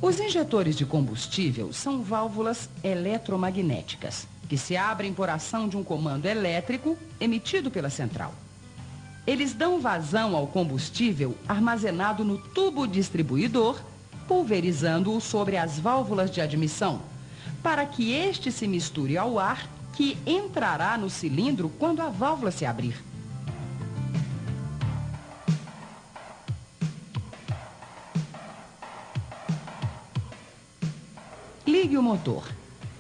Os injetores de combustível são válvulas eletromagnéticas, que se abrem por ação de um comando elétrico emitido pela central. Eles dão vazão ao combustível armazenado no tubo distribuidor, pulverizando-o sobre as válvulas de admissão, para que este se misture ao ar que entrará no cilindro quando a válvula se abrir. Ligue o motor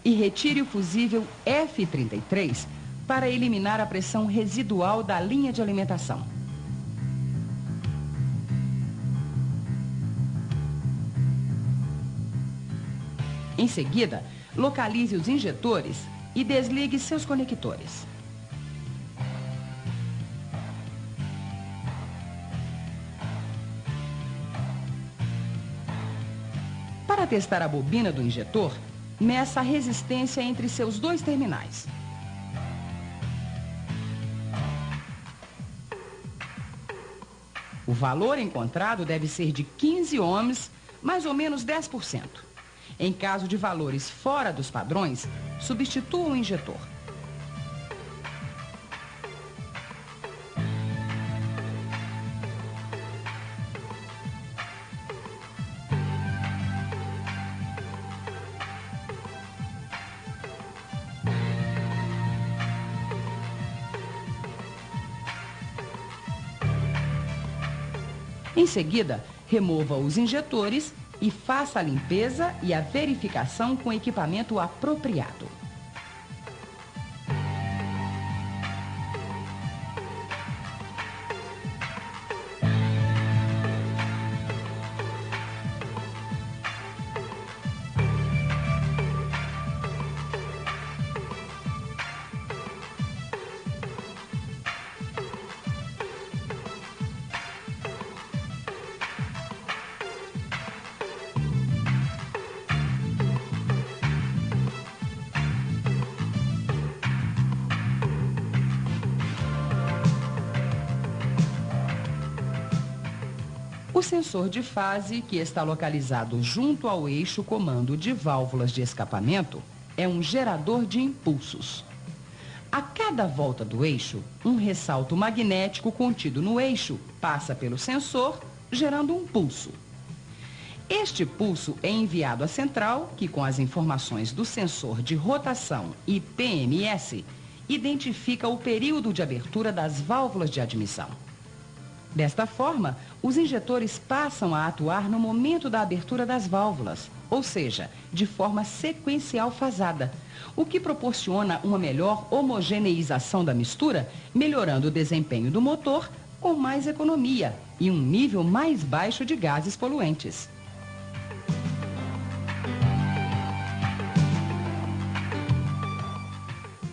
e retire o fusível F33 para eliminar a pressão residual da linha de alimentação. Em seguida, localize os injetores e desligue seus conectores. Para testar a bobina do injetor, meça a resistência entre seus dois terminais. O valor encontrado deve ser de 15 ohms, mais ou menos 10%. Em caso de valores fora dos padrões, substitua o injetor. Em seguida, remova os injetores e faça a limpeza e a verificação com equipamento apropriado. O sensor de fase, que está localizado junto ao eixo comando de válvulas de escapamento, é um gerador de impulsos. A cada volta do eixo, um ressalto magnético contido no eixo passa pelo sensor, gerando um pulso. Este pulso é enviado à central, que com as informações do sensor de rotação e PMS, identifica o período de abertura das válvulas de admissão. Desta forma, os injetores passam a atuar no momento da abertura das válvulas, ou seja, de forma sequencial fasada, o que proporciona uma melhor homogeneização da mistura, melhorando o desempenho do motor com mais economia e um nível mais baixo de gases poluentes.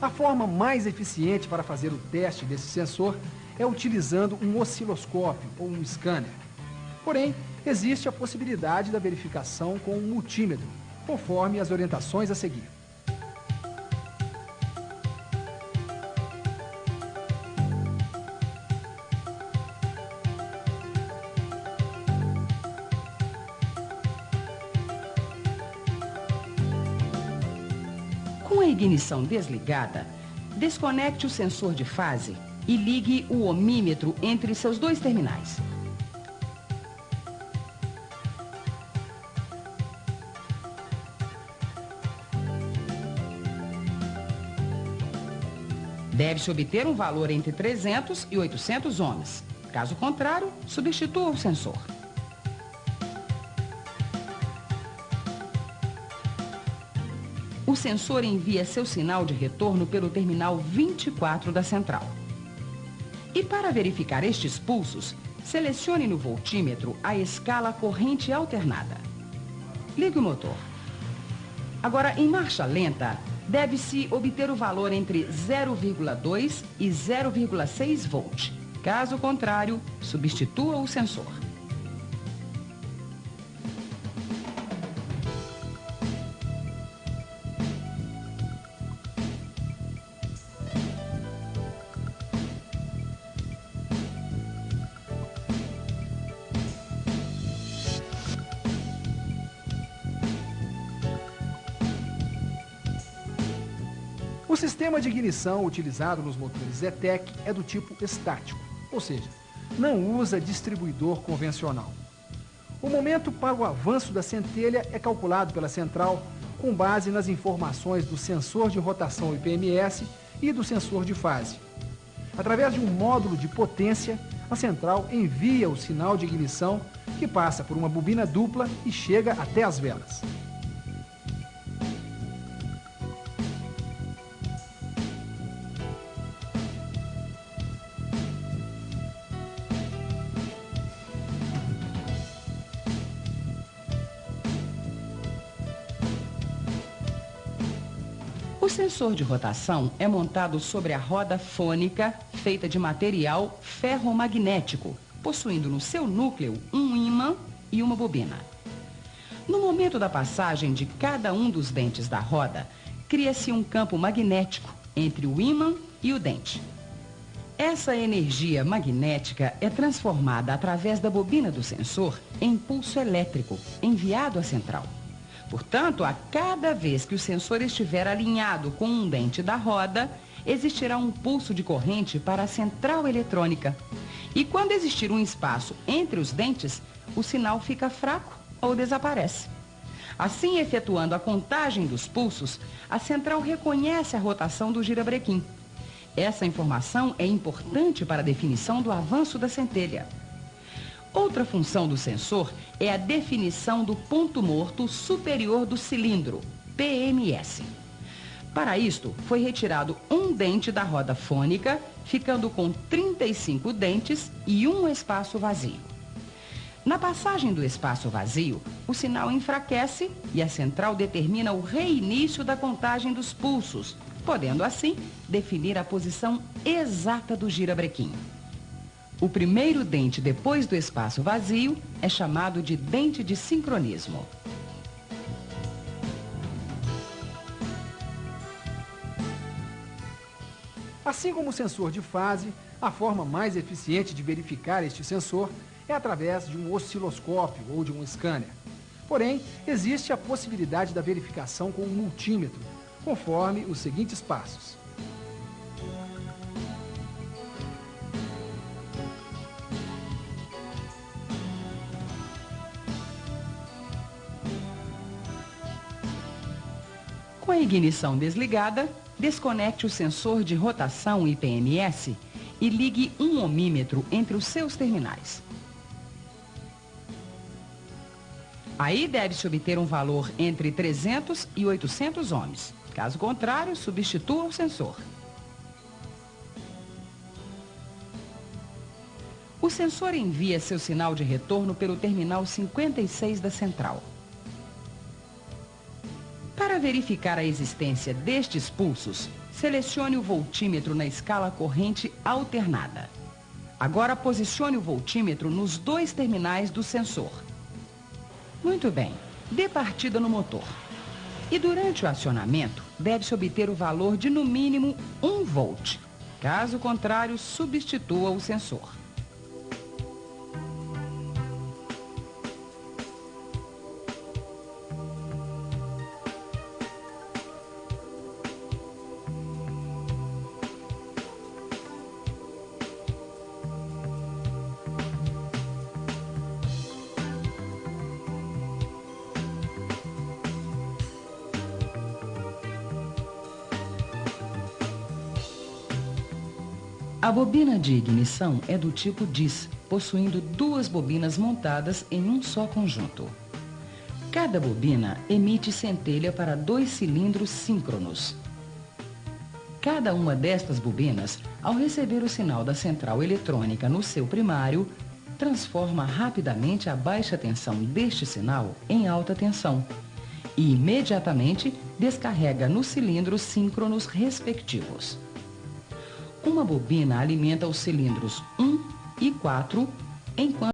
A forma mais eficiente para fazer o teste desse sensor é utilizando um osciloscópio ou um scanner. Porém, existe a possibilidade da verificação com um multímetro, conforme as orientações a seguir. Com a ignição desligada, desconecte o sensor de fase e ligue o ohmímetro entre seus dois terminais. Deve-se obter um valor entre 300 e 800 ohms. Caso contrário, substitua o sensor. O sensor envia seu sinal de retorno pelo terminal 24 da central. E para verificar estes pulsos, selecione no voltímetro a escala corrente alternada. Ligue o motor. Agora, em marcha lenta, deve-se obter o valor entre 0,2 e 0,6 volt. Caso contrário, substitua o sensor. O sistema de ignição utilizado nos motores Zetec é do tipo estático, ou seja, não usa distribuidor convencional. O momento para o avanço da centelha é calculado pela central com base nas informações do sensor de rotação IPMS e do sensor de fase. Através de um módulo de potência, a central envia o sinal de ignição que passa por uma bobina dupla e chega até as velas. O sensor de rotação é montado sobre a roda fônica feita de material ferromagnético, possuindo no seu núcleo um ímã e uma bobina. No momento da passagem de cada um dos dentes da roda, cria-se um campo magnético entre o ímã e o dente. Essa energia magnética é transformada através da bobina do sensor em pulso elétrico enviado à central. Portanto, a cada vez que o sensor estiver alinhado com um dente da roda, existirá um pulso de corrente para a central eletrônica. E quando existir um espaço entre os dentes, o sinal fica fraco ou desaparece. Assim, efetuando a contagem dos pulsos, a central reconhece a rotação do girabrequim. Essa informação é importante para a definição do avanço da centelha. Outra função do sensor é a definição do ponto morto superior do cilindro, PMS. Para isto, foi retirado um dente da roda fônica, ficando com 35 dentes e um espaço vazio. Na passagem do espaço vazio, o sinal enfraquece e a central determina o reinício da contagem dos pulsos, podendo assim definir a posição exata do girabrequim. O primeiro dente depois do espaço vazio é chamado de dente de sincronismo. Assim como o sensor de fase, a forma mais eficiente de verificar este sensor é através de um osciloscópio ou de um scanner. Porém, existe a possibilidade da verificação com um multímetro, conforme os seguintes passos. Com a ignição desligada, desconecte o sensor de rotação IPMS e ligue um ohmímetro entre os seus terminais. Aí deve-se obter um valor entre 300 e 800 ohms. Caso contrário, substitua o sensor. O sensor envia seu sinal de retorno pelo terminal 56 da central. Para verificar a existência destes pulsos, selecione o voltímetro na escala corrente alternada. Agora posicione o voltímetro nos dois terminais do sensor. Muito bem, dê partida no motor. E durante o acionamento, deve-se obter o valor de no mínimo 1 volt. Caso contrário, substitua o sensor. A bobina de ignição é do tipo DIS, possuindo duas bobinas montadas em um só conjunto. Cada bobina emite centelha para 2 cilindros síncronos. Cada uma destas bobinas, ao receber o sinal da central eletrônica no seu primário, transforma rapidamente a baixa tensão deste sinal em alta tensão e imediatamente descarrega nos cilindros síncronos respectivos. Uma bobina alimenta os cilindros 1 e 4, enquanto